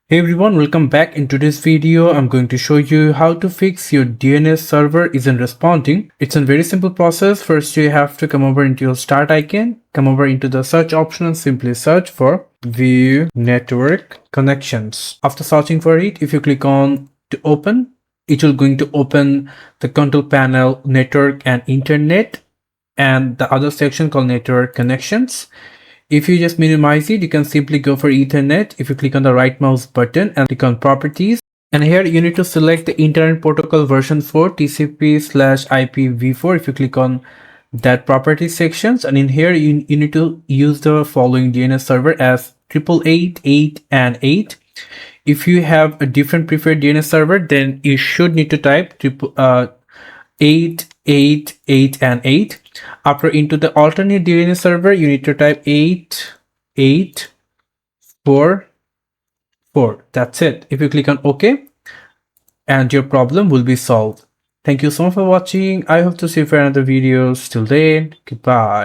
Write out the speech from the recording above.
Hey everyone, welcome back. In today's video, I'm going to show you how to fix your DNS server isn't responding. It's a very simple process. First, you have to come over into your start icon, come over into the search option and simply search for view network connections. After searching for it, if you click on to open, it will going to open the control panel network and internet and the other section called network connections. If you just minimize it, you can simply go for Ethernet. If you click on the right mouse button and click on properties, and here you need to select the internet protocol version 4 TCP/IPv4. If you click on that property sections, and in here you need to use the following DNS server as 888, 8 and 8. If you have a different preferred DNS server, then you should need to type 8, 8, 8 and 8. After into the alternate DNS server, you need to type 8, 8, 4, 4. That's it. If you click on OK, and your problem will be solved. Thank you so much for watching. I hope to see you for another video. Till then, goodbye.